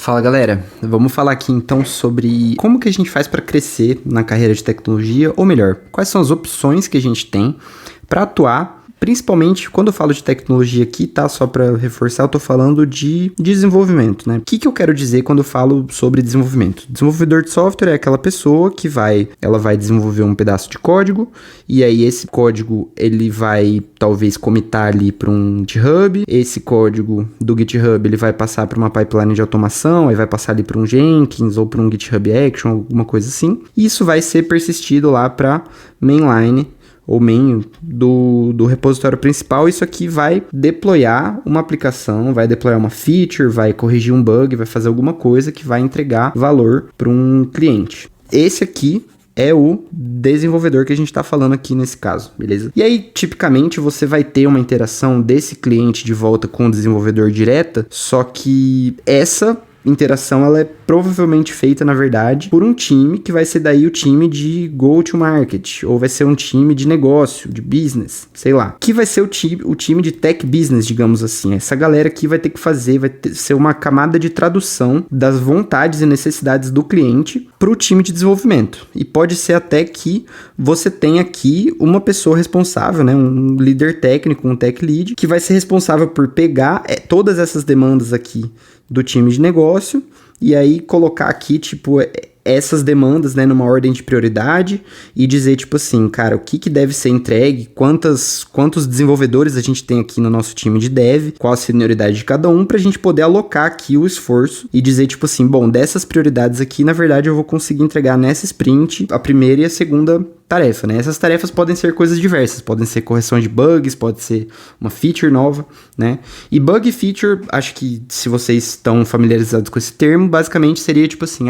Fala galera, vamos falar aqui então sobre como que a gente faz para crescer na carreira de tecnologia, ou melhor, quais são as opções que a gente tem para atuar, principalmente quando eu falo de tecnologia aqui, tá? Só para reforçar, eu tô falando de desenvolvimento, né? O que eu quero dizer quando eu falo sobre desenvolvimento? Desenvolvedor de software é aquela pessoa que ela vai desenvolver um pedaço de código, e aí esse código ele vai talvez commitar ali para um GitHub, esse código do GitHub ele vai passar para uma pipeline de automação, aí vai passar ali para um Jenkins ou para um GitHub Action, alguma coisa assim, e isso vai ser persistido lá para mainline ou main do repositório principal. Isso aqui vai deployar uma aplicação, vai deployar uma feature, vai corrigir um bug, vai fazer alguma coisa que vai entregar valor para um cliente. Esse aqui é o desenvolvedor que a gente está falando aqui nesse caso, beleza? E aí, tipicamente, você vai ter uma interação desse cliente de volta com o desenvolvedor direta, só que essa interação ela é provavelmente feita, na verdade, por um time que vai ser daí o time de go-to-market, ou vai ser um time de negócio, de business, sei lá. Que vai ser o time de tech business, digamos assim. Essa galera aqui vai ter que fazer, ser uma camada de tradução das vontades e necessidades do cliente para o time de desenvolvimento. E pode ser até que você tenha aqui uma pessoa responsável, né, um líder técnico, um tech lead, que vai ser responsável por pegar todas essas demandas aqui do time de negócio, e aí colocar aqui, tipo, essas demandas, né, numa ordem de prioridade e dizer, tipo assim, cara, o que deve ser entregue, quantos desenvolvedores a gente tem aqui no nosso time de dev, qual a senioridade de cada um, pra gente poder alocar aqui o esforço e dizer, tipo assim, bom, dessas prioridades aqui, na verdade, eu vou conseguir entregar nessa sprint a primeira e a segunda tarefa, né? Essas tarefas podem ser coisas diversas, podem ser correção de bugs, pode ser uma feature nova, né? E bug e feature, acho que se vocês estão familiarizados com esse termo, basicamente seria tipo assim,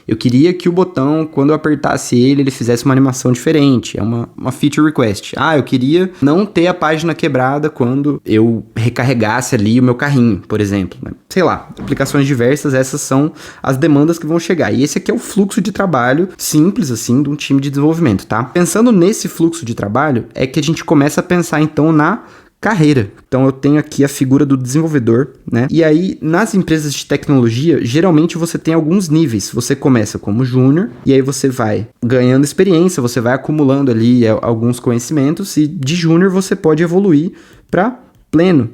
eu queria que o botão, quando eu apertasse ele fizesse uma animação diferente, é uma feature request. Eu queria não ter a página quebrada quando eu recarregasse ali o meu carrinho, por exemplo, né? Sei lá, aplicações diversas, essas são as demandas que vão chegar. E esse aqui é o fluxo de trabalho simples, assim, de um time de desenvolvimento, tá? Pensando nesse fluxo de trabalho, é que a gente começa a pensar, então, na carreira. Então, eu tenho aqui a figura do desenvolvedor, né? E aí, nas empresas de tecnologia, geralmente você tem alguns níveis. Você começa como júnior, e aí você vai ganhando experiência, você vai acumulando ali alguns conhecimentos, e de júnior você pode evoluir para pleno.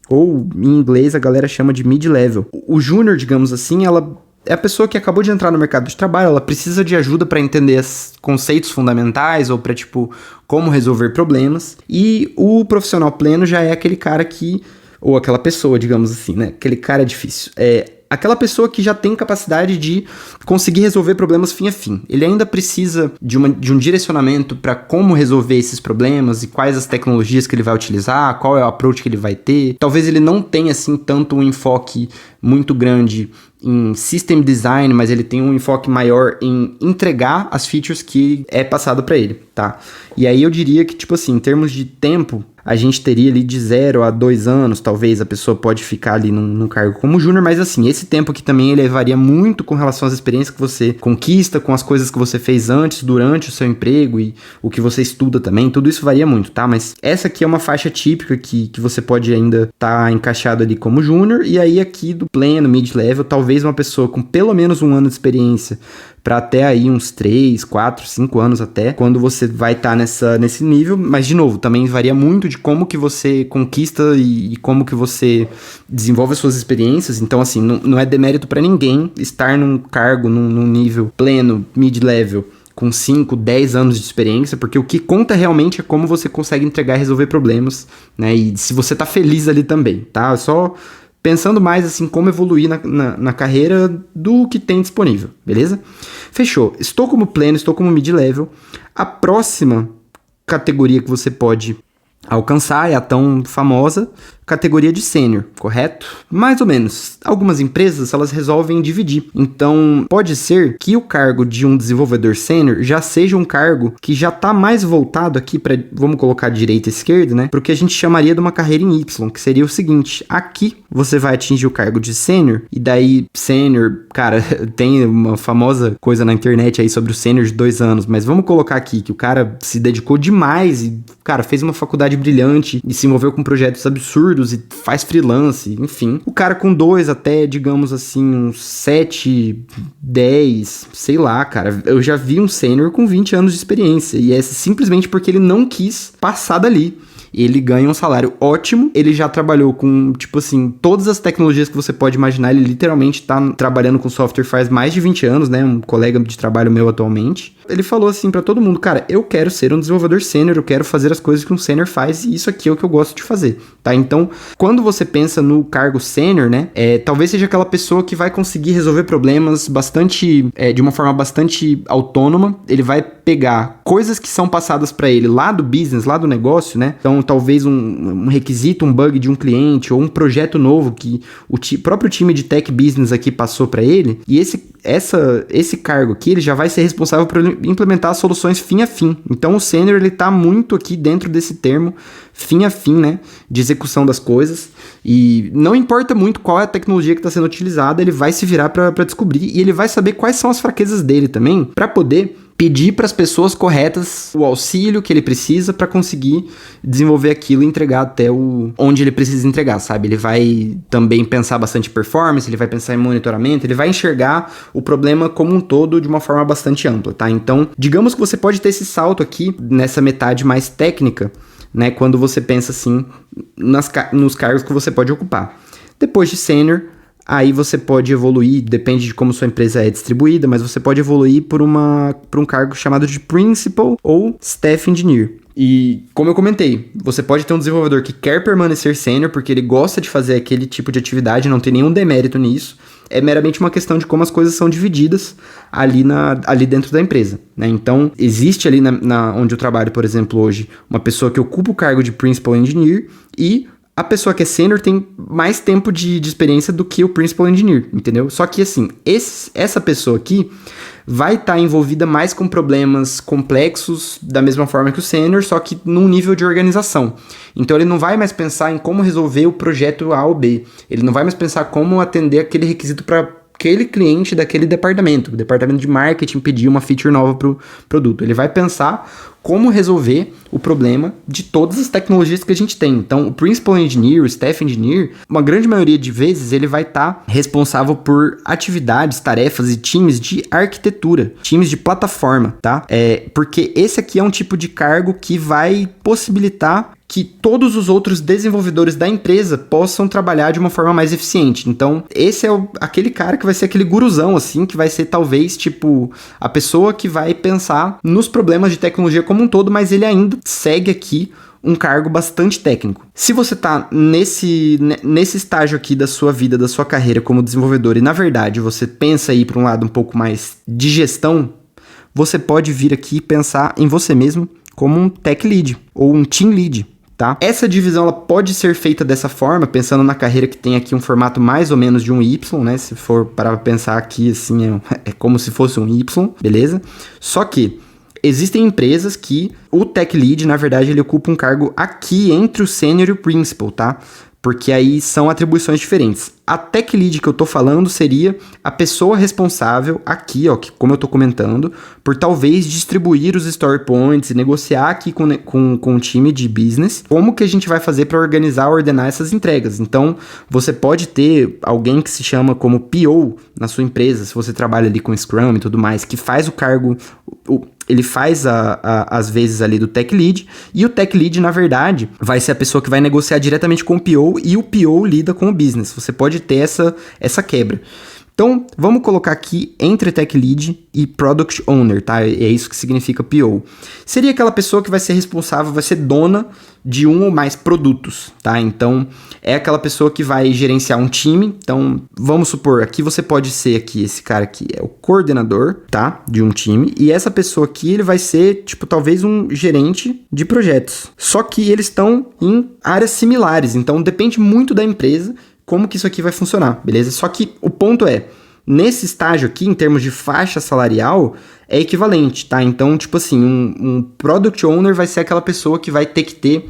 Ou, em inglês, a galera chama de mid-level. O júnior, digamos assim, ela é a pessoa que acabou de entrar no mercado de trabalho, ela precisa de ajuda para entender os conceitos fundamentais ou para, como resolver problemas. E o profissional pleno já é aquele cara ou aquela pessoa, digamos assim, né? Aquele cara é difícil. Aquela pessoa que já tem capacidade de conseguir resolver problemas fim a fim. Ele ainda precisa de um direcionamento para como resolver esses problemas e quais as tecnologias que ele vai utilizar, qual é o approach que ele vai ter. Talvez ele não tenha, assim, tanto um enfoque muito grande em system design, mas ele tem um enfoque maior em entregar as features que é passado para ele, tá? E aí eu diria que, em termos de tempo, a gente teria ali de 0 a 2 anos, talvez a pessoa pode ficar ali num cargo como júnior, mas assim, esse tempo aqui também ele varia muito com relação às experiências que você conquista, com as coisas que você fez antes, durante o seu emprego e o que você estuda também, tudo isso varia muito, tá? Mas essa aqui é uma faixa típica que você pode ainda estar encaixado ali como júnior, e aí aqui do pleno, mid-level, talvez uma pessoa com pelo menos 1 ano de experiência para até aí uns 3, 4, 5 anos até, quando você vai estar nesse nível, mas de novo, também varia muito de como que você conquista e como que você desenvolve as suas experiências, então assim, não é demérito para ninguém estar num cargo, num nível pleno, mid-level, com 5, 10 anos de experiência, porque o que conta realmente é como você consegue entregar e resolver problemas, né, e se você tá feliz ali também, tá, só pensando mais assim, como evoluir na carreira do que tem disponível, beleza? Fechou. Estou como pleno, estou como mid-level. A próxima categoria que você pode alcançar é a tão famosa categoria de sênior, correto? Mais ou menos. Algumas empresas, elas resolvem dividir. Então, pode ser que o cargo de um desenvolvedor sênior já seja um cargo que já está mais voltado aqui para, vamos colocar direita e esquerda, né? Para o que a gente chamaria de uma carreira em Y, que seria o seguinte: aqui você vai atingir o cargo de sênior, e daí sênior, cara, tem uma famosa coisa na internet aí sobre o sênior de 2 anos, mas vamos colocar aqui que o cara se dedicou demais e, cara, fez uma faculdade criatividade brilhante e se envolveu com projetos absurdos e faz freelance, enfim. O cara com 2 até, digamos assim, uns 7, 10, sei lá, cara. Eu já vi um sênior com 20 anos de experiência e é simplesmente porque ele não quis passar dali. Ele ganha um salário ótimo, ele já trabalhou com, tipo assim, todas as tecnologias que você pode imaginar, ele literalmente tá trabalhando com software faz mais de 20 anos, né, um colega de trabalho meu atualmente. Ele falou assim pra todo mundo, cara, eu quero ser um desenvolvedor sênior, eu quero fazer as coisas que um sênior faz e isso aqui é o que eu gosto de fazer, tá? Então, quando você pensa no cargo sênior, né, talvez seja aquela pessoa que vai conseguir resolver problemas de uma forma bastante autônoma, ele vai pegar coisas que são passadas pra ele lá do business, lá do negócio, né, então talvez um requisito, um bug de um cliente ou um projeto novo que o próprio time de tech business aqui passou pra ele, e esse cargo aqui, ele já vai ser responsável por implementar soluções fim a fim. Então o sênior, ele tá muito aqui dentro desse termo fim a fim, né, de execução das coisas, e não importa muito qual é a tecnologia que está sendo utilizada, ele vai se virar para descobrir, e ele vai saber quais são as fraquezas dele também, para poder pedir para as pessoas corretas o auxílio que ele precisa para conseguir desenvolver aquilo e entregar até onde ele precisa entregar, sabe? Ele vai também pensar bastante em performance, ele vai pensar em monitoramento, ele vai enxergar o problema como um todo de uma forma bastante ampla, tá? Então, digamos que você pode ter esse salto aqui nessa metade mais técnica, né? Quando você pensa assim nos cargos que você pode ocupar. Depois de sênior, aí você pode evoluir, depende de como sua empresa é distribuída, mas você pode evoluir por um cargo chamado de Principal ou Staff Engineer. E, como eu comentei, você pode ter um desenvolvedor que quer permanecer sênior porque ele gosta de fazer aquele tipo de atividade, não tem nenhum demérito nisso. É meramente uma questão de como as coisas são divididas ali dentro da empresa, né? Então, existe ali onde eu trabalho, por exemplo, hoje, uma pessoa que ocupa o cargo de Principal Engineer e a pessoa que é sênior tem mais tempo de experiência do que o Principal Engineer, entendeu? Só que, assim, essa pessoa aqui vai estar envolvida mais com problemas complexos da mesma forma que o sênior, só que num nível de organização. Então, ele não vai mais pensar em como resolver o projeto A ou B. Ele não vai mais pensar como atender aquele requisito para aquele cliente daquele departamento. O departamento de marketing pediu uma feature nova para o produto. Ele vai pensar como resolver o problema de todas as tecnologias que a gente tem. Então, o Principal Engineer, o Staff Engineer, uma grande maioria de vezes, ele vai estar responsável por atividades, tarefas e times de arquitetura, times de plataforma, tá? Porque esse aqui é um tipo de cargo que vai possibilitar que todos os outros desenvolvedores da empresa possam trabalhar de uma forma mais eficiente. Então, esse é aquele cara que vai ser aquele guruzão, assim, que vai ser talvez, tipo, a pessoa que vai pensar nos problemas de tecnologia como um todo, mas ele ainda segue aqui um cargo bastante técnico. Se você tá nesse estágio aqui da sua vida, da sua carreira como desenvolvedor, e na verdade você pensa aí para um lado um pouco mais de gestão, você pode vir aqui pensar em você mesmo como um tech lead ou um team lead. Tá? Essa divisão ela pode ser feita dessa forma, pensando na carreira que tem aqui um formato mais ou menos de um Y, né? Se for para pensar aqui, assim, é como se fosse um Y, beleza? Só que existem empresas que o Tech Lead, na verdade, ele ocupa um cargo aqui entre o Sênior e o Principal, tá? Porque aí são atribuições diferentes. A Tech Lead que eu tô falando seria a pessoa responsável aqui, ó, que, como eu tô comentando, por talvez distribuir os story points e negociar aqui com o time de business como que a gente vai fazer para organizar, ordenar essas entregas. Então, você pode ter alguém que se chama como PO na sua empresa, se você trabalha ali com Scrum e tudo mais, que faz o cargo... Ele faz às vezes ali do Tech Lead, e o Tech Lead, na verdade, vai ser a pessoa que vai negociar diretamente com o PO, e o PO lida com o business. Você pode ter essa quebra. Então, vamos colocar aqui entre Tech Lead e Product Owner, tá? É isso que significa PO. Seria aquela pessoa que vai ser responsável, vai ser dona de um ou mais produtos, tá? Então, é aquela pessoa que vai gerenciar um time. Então, vamos supor, aqui você pode ser aqui, esse cara aqui é o coordenador, tá? De um time. E essa pessoa aqui, ele vai ser, tipo, talvez um gerente de projetos. Só que eles estão em áreas similares. Então, depende muito da empresa como que isso aqui vai funcionar, beleza? Só que o ponto é, nesse estágio aqui, em termos de faixa salarial, é equivalente, tá? Então, tipo assim, um Product Owner vai ser aquela pessoa que vai ter que ter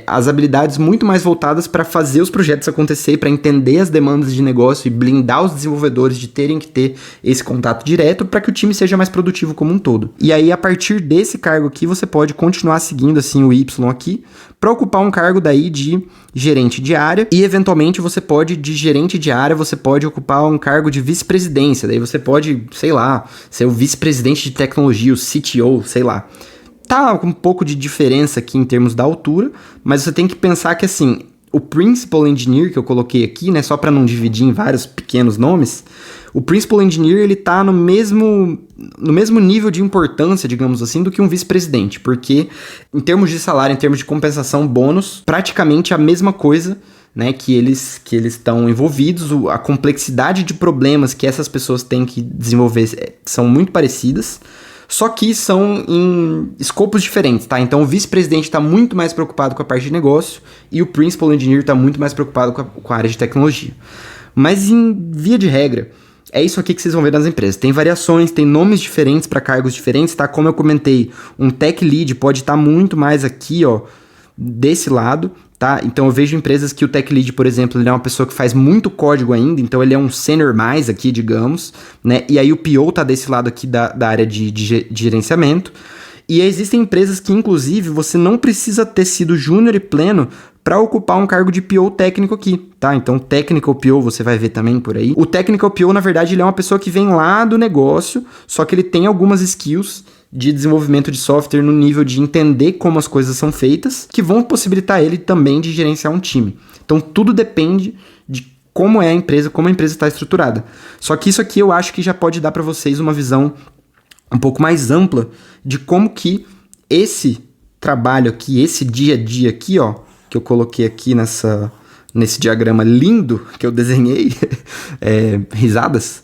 as habilidades muito mais voltadas para fazer os projetos acontecer, para entender as demandas de negócio e blindar os desenvolvedores de terem que ter esse contato direto para que o time seja mais produtivo como um todo. E aí, a partir desse cargo aqui, você pode continuar seguindo assim o Y aqui, para ocupar um cargo daí de gerente de área, e eventualmente você pode, de gerente de área, você pode ocupar um cargo de vice-presidência, daí você pode, sei lá, ser o vice-presidente de tecnologia, o CTO, sei lá. Tá com um pouco de diferença aqui em termos da altura, mas você tem que pensar que, assim, o Principal Engineer que eu coloquei aqui, né, só para não dividir em vários pequenos nomes, o Principal Engineer, ele tá no mesmo nível de importância, digamos assim, do que um vice-presidente, porque em termos de salário, em termos de compensação, bônus, praticamente a mesma coisa, né, que eles estão envolvidos, a complexidade de problemas que essas pessoas têm que desenvolver são muito parecidas, só que são em escopos diferentes, tá? Então o vice-presidente está muito mais preocupado com a parte de negócio e o principal engineer está muito mais preocupado com a área de tecnologia. Mas em via de regra, é isso aqui que vocês vão ver nas empresas. Tem variações, tem nomes diferentes para cargos diferentes, tá? Como eu comentei, um tech lead pode estar muito mais aqui, ó, desse lado, tá? Então eu vejo empresas que o tech lead, por exemplo, ele é uma pessoa que faz muito código ainda, então ele é um senior mais aqui, digamos, né? E aí o PO tá desse lado aqui da área de gerenciamento. E existem empresas que, inclusive, você não precisa ter sido júnior e pleno para ocupar um cargo de PO técnico aqui, tá? Então, Technical PO você vai ver também por aí. O Technical PO, na verdade, ele é uma pessoa que vem lá do negócio, só que ele tem algumas skills de desenvolvimento de software no nível de entender como as coisas são feitas, que vão possibilitar ele também de gerenciar um time. Então, tudo depende de como é a empresa, como a empresa está estruturada. Só que isso aqui eu acho que já pode dar para vocês uma visão um pouco mais ampla de como que esse trabalho aqui, esse dia a dia aqui, ó, que eu coloquei aqui nesse diagrama lindo que eu desenhei, risadas,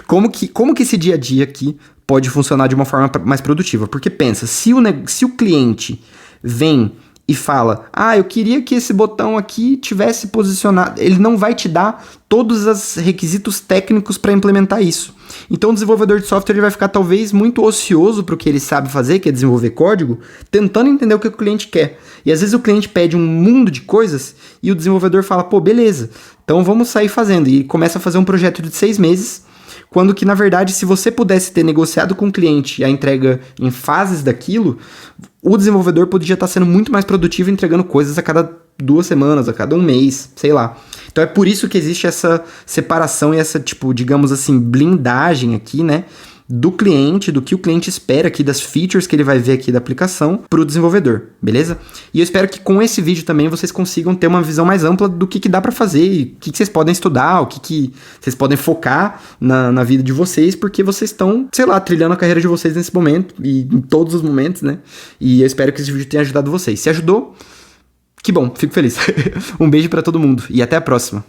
como que esse dia a dia aqui pode funcionar de uma forma mais produtiva. Porque pensa, se o cliente vem e fala, eu queria que esse botão aqui tivesse posicionado, ele não vai te dar todos os requisitos técnicos para implementar isso. Então o desenvolvedor de software ele vai ficar talvez muito ocioso para o que ele sabe fazer, que é desenvolver código, tentando entender o que o cliente quer. E às vezes o cliente pede um mundo de coisas e o desenvolvedor fala, pô, beleza, então vamos sair fazendo. E começa a fazer um projeto de 6 meses, quando que, na verdade, se você pudesse ter negociado com o cliente a entrega em fases daquilo, o desenvolvedor poderia estar sendo muito mais produtivo entregando coisas a cada 2 semanas, a cada 1 mês, sei lá. Então é por isso que existe essa separação e essa, tipo, digamos assim, blindagem aqui, né? Do cliente, do que o cliente espera aqui, das features que ele vai ver aqui da aplicação para o desenvolvedor, beleza? E eu espero que com esse vídeo também vocês consigam ter uma visão mais ampla do que dá para fazer, e o que vocês podem estudar, o que vocês podem focar na vida de vocês, porque vocês estão, sei lá, trilhando a carreira de vocês nesse momento, e em todos os momentos, né? E eu espero que esse vídeo tenha ajudado vocês. Se ajudou, que bom, fico feliz. Um beijo para todo mundo e até a próxima.